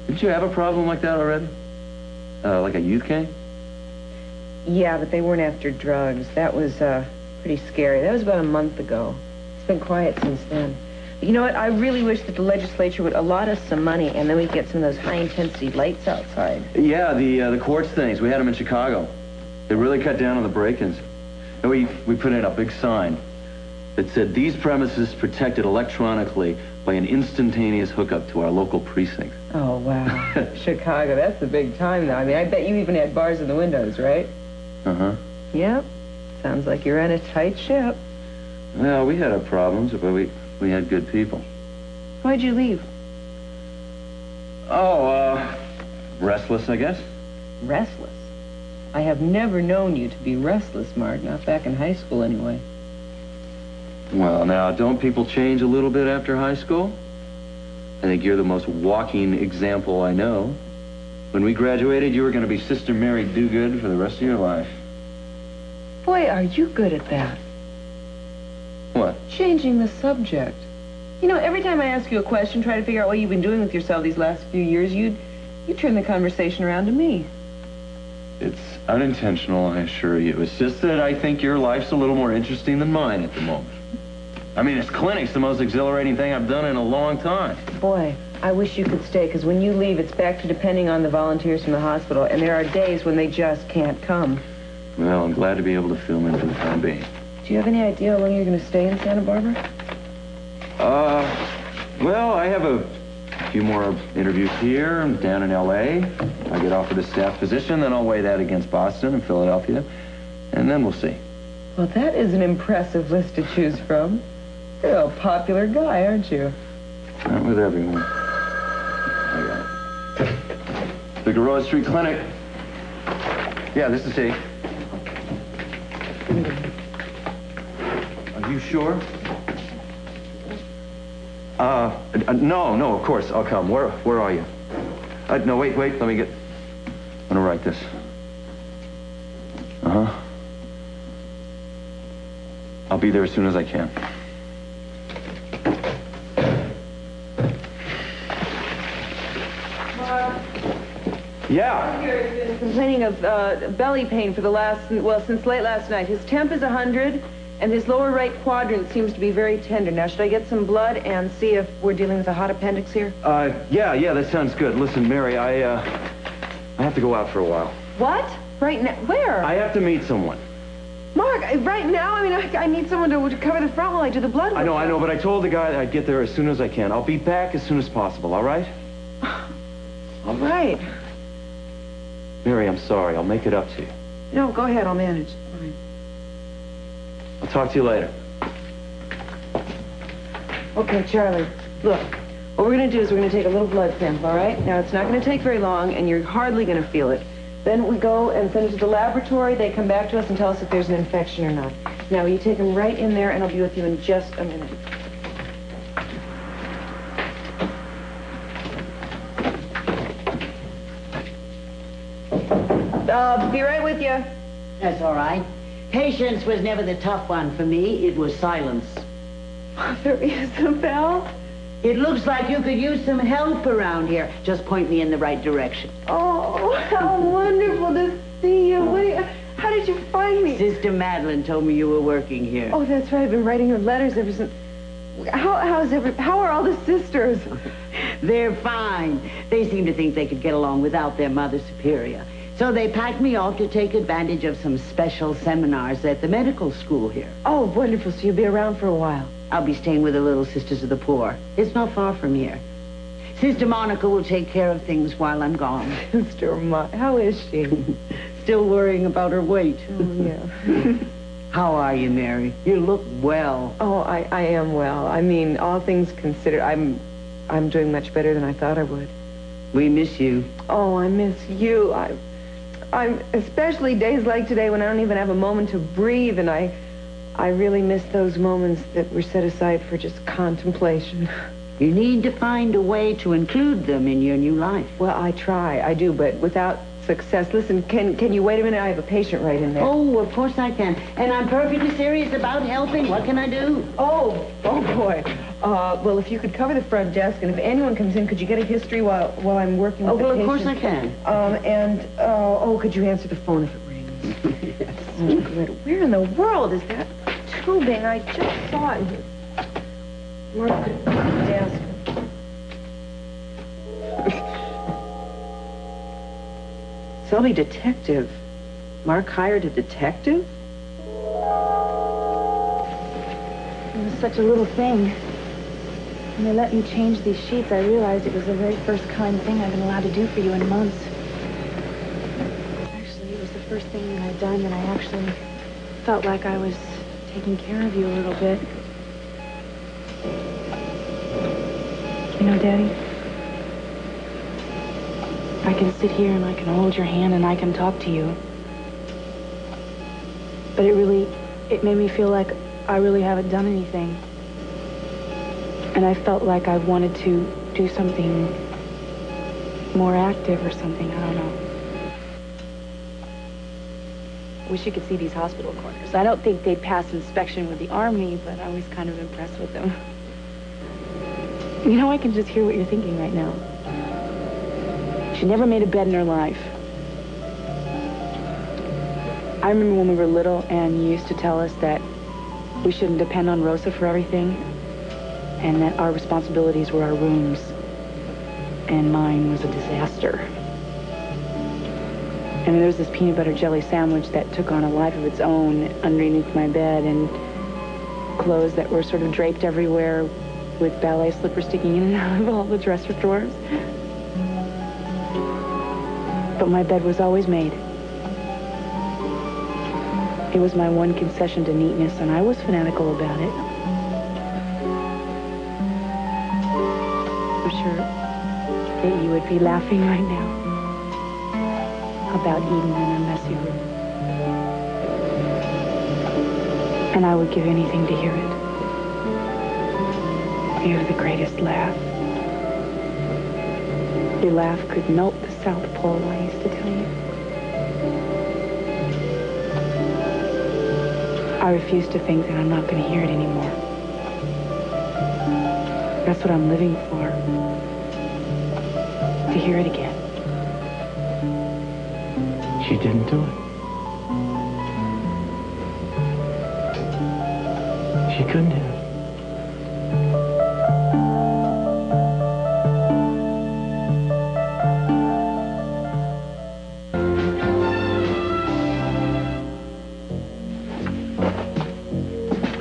Didn't you have a problem like that already? Like a youth gang? Yeah, but they weren't after drugs. That was pretty scary. That was about a month ago. It's been quiet since then. But you know what? I really wish that the legislature would allot us some money, and then we'd get some of those high-intensity lights outside. Yeah, the quartz things. We had them in Chicago. They really cut down on the break-ins. And we put in a big sign that said, "These premises protected electronically by an instantaneous hookup to our local precinct." Oh, wow. Chicago, that's the big time, though. I mean, I bet you even had bars in the windows, right? Uh-huh. Yep. Sounds like you're on a tight ship. Well, we had our problems, but we had good people. Why'd you leave? Oh, restless, I guess. Restless? I have never known you to be restless, Mark. Not back in high school, anyway. Well, now, don't people change a little bit after high school? I think you're the most walking example I know. When we graduated, you were going to be Sister Mary Dogood for the rest of your life. Boy, are you good at that. What? Changing the subject. You know, every time I ask you a question, try to figure out what you've been doing with yourself these last few years, you turn the conversation around to me. It's unintentional, I assure you. It's just that I think your life's a little more interesting than mine at the moment. I mean, this clinic's the most exhilarating thing I've done in a long time. Boy, I wish you could stay, because when you leave, it's back to depending on the volunteers from the hospital, and there are days when they just can't come. Well, I'm glad to be able to fill in for the time being. Do you have any idea how long you're going to stay in Santa Barbara? Well, I have a few more interviews here and down in L.A. I get offered a staff position, then I'll weigh that against Boston and Philadelphia, and then we'll see. Well, that is an impressive list to choose from. You're a popular guy, aren't you? Not with everyone. I got it. Figueroa Street Clinic. Yeah, this is he. Are you sure? No, of course, I'll come. Where are you? No, wait, let me get... I'm gonna write this. Uh-huh. I'll be there as soon as I can. Yeah. He's been complaining of belly pain for since late last night. His temp is 100, and his lower right quadrant seems to be very tender. Now, should I get some blood and see if we're dealing with a hot appendix here? Yeah, that sounds good. Listen, Mary, I have to go out for a while. What? Right now? Where? I have to meet someone. Mark, right now? I mean, I need someone to cover the front while I do the blood work. I know, but I told the guy that I'd get there as soon as I can. I'll be back as soon as possible, all right? All right. Mary, I'm sorry. I'll make it up to you. No, go ahead. I'll manage. Fine. I'll talk to you later. Okay, Charlie, look. What we're going to do is we're going to take a little blood sample, all right? Now, it's not going to take very long, and you're hardly going to feel it. Then we go and send it to the laboratory. They come back to us and tell us if there's an infection or not. Now, you take them right in there, and I'll be with you in just a minute. Be right with you. That's all right. Patience was never the tough one for me. It was silence. There is a bell. It looks like you could use some help around here. Just point me in the right direction. Oh, how wonderful to see you. How did you find me? Sister Madeline told me you were working here. Oh, that's right. I've been writing her letters ever since. How are all the sisters? They're fine. They seem to think they could get along without their Mother Superior. So they packed me off to take advantage of some special seminars at the medical school here. Oh, wonderful. So you'll be around for a while. I'll be staying with the Little Sisters of the Poor. It's not far from here. Sister Monica will take care of things while I'm gone. Sister how is she? Still worrying about her weight. Oh, yeah. How are you, Mary? You look well. Oh, I am well. I mean, all things considered, I'm doing much better than I thought I would. We miss you. Oh, I miss you. I'm especially days like today when I don't even have a moment to breathe, and I really miss those moments that were set aside for just contemplation. You need to find a way to include them in your new life. Well, I do, but without success. Listen, can you wait a minute? I have a patient right in there. Oh, of course I can. And I'm perfectly serious about helping. What can I do? Oh boy. Well, if you could cover the front desk, and if anyone comes in, could you get a history while I'm working with the well, patient? of course I can. Could you answer the phone if it rings? Yes. Oh, good. Where in the world is that tubing? I just saw it. Mark, could the desk. Selby detective. Mark hired a detective? It was such a little thing. When they let me change these sheets, I realized it was the very first kind thing I've been allowed to do for you in months. Actually, it was the first thing that I'd done that I actually felt like I was taking care of you a little bit. You know, Daddy, I can sit here and I can hold your hand and I can talk to you. But it made me feel like I really haven't done anything. And I felt like I wanted to do something more active or something, I don't know. Wish you could see these hospital corners. I don't think they'd pass inspection with the Army, but I was kind of impressed with them. You know, I can just hear what you're thinking right now. She never made a bed in her life. I remember when we were little and you used to tell us that we shouldn't depend on Rosa for everything and that our responsibilities were our rooms. And mine was a disaster. And there was this peanut butter jelly sandwich that took on a life of its own underneath my bed, and clothes that were sort of draped everywhere with ballet slippers sticking in and out of all the dresser drawers. But my bed was always made. It was my one concession to neatness, and I was fanatical about it. I'm sure that you would be laughing right now about Eden in a messy room. And I would give anything to hear it. You have the greatest laugh. Your laugh could melt the South Pole, I used to tell you. I refuse to think that I'm not going to hear it anymore. That's what I'm living for. To hear it again. She didn't do it. She couldn't have.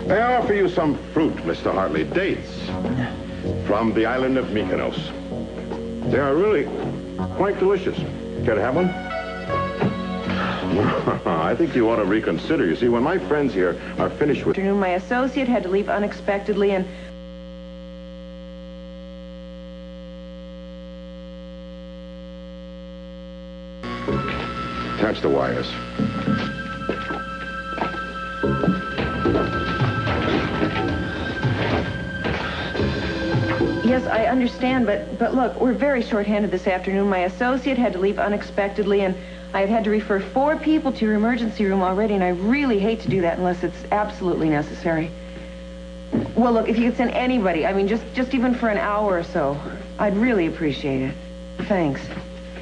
I offer you some fruit, Mr. Hartley. Dates from the island of Mykonos. They are really quite delicious. Care to have one? I think you ought to reconsider. You see, when my friends here are finished with... My associate had to leave unexpectedly, and... Attach the wires. Yes, I understand, but look, we're very short-handed this afternoon. My associate had to leave unexpectedly, and I've had to refer 4 people to your emergency room already, and I really hate to do that unless it's absolutely necessary. Well, look, if you could send anybody, I mean, just even for an hour or so, I'd really appreciate it. Thanks.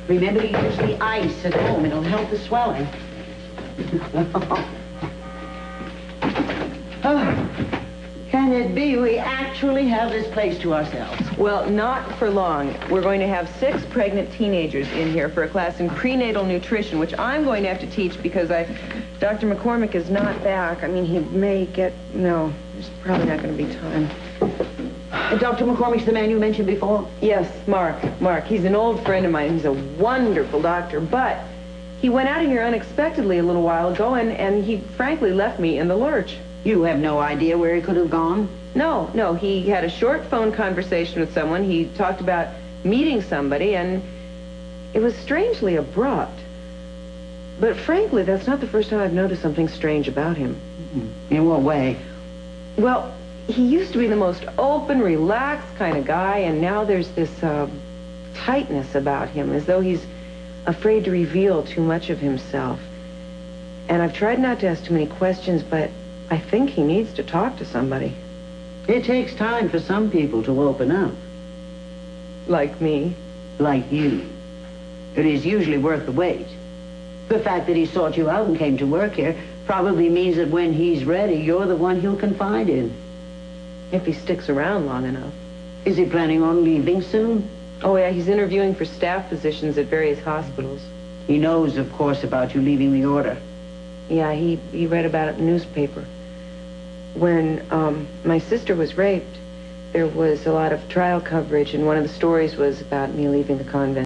Remember to use the ice at home. It'll help the swelling. Oh, can it be we actually have this place to ourselves? Well, not for long. We're going to have 6 pregnant teenagers in here for a class in prenatal nutrition, which I'm going to have to teach because Dr. McCormick is not back. I mean, he may get... No, there's probably not going to be time. Dr. McCormick's the man you mentioned before? Yes, Mark. He's an old friend of mine. He's a wonderful doctor, but he went out of here unexpectedly a little while ago, and he frankly left me in the lurch. You have no idea where he could have gone? No. He had a short phone conversation with someone. He talked about meeting somebody, and it was strangely abrupt. But frankly, that's not the first time I've noticed something strange about him. In what way? Well, he used to be the most open, relaxed kind of guy, and now there's this tightness about him, as though he's afraid to reveal too much of himself. And I've tried not to ask too many questions, but I think he needs to talk to somebody. It takes time for some people to open up. Like me. Like you. It is usually worth the wait. The fact that he sought you out and came to work here probably means that when he's ready, you're the one he'll confide in. If he sticks around long enough. Is he planning on leaving soon? Oh, yeah, he's interviewing for staff positions at various hospitals. He knows, of course, about you leaving the order. Yeah, he read about it in the newspaper. When my sister was raped, there was a lot of trial coverage, and one of the stories was about me leaving the convent.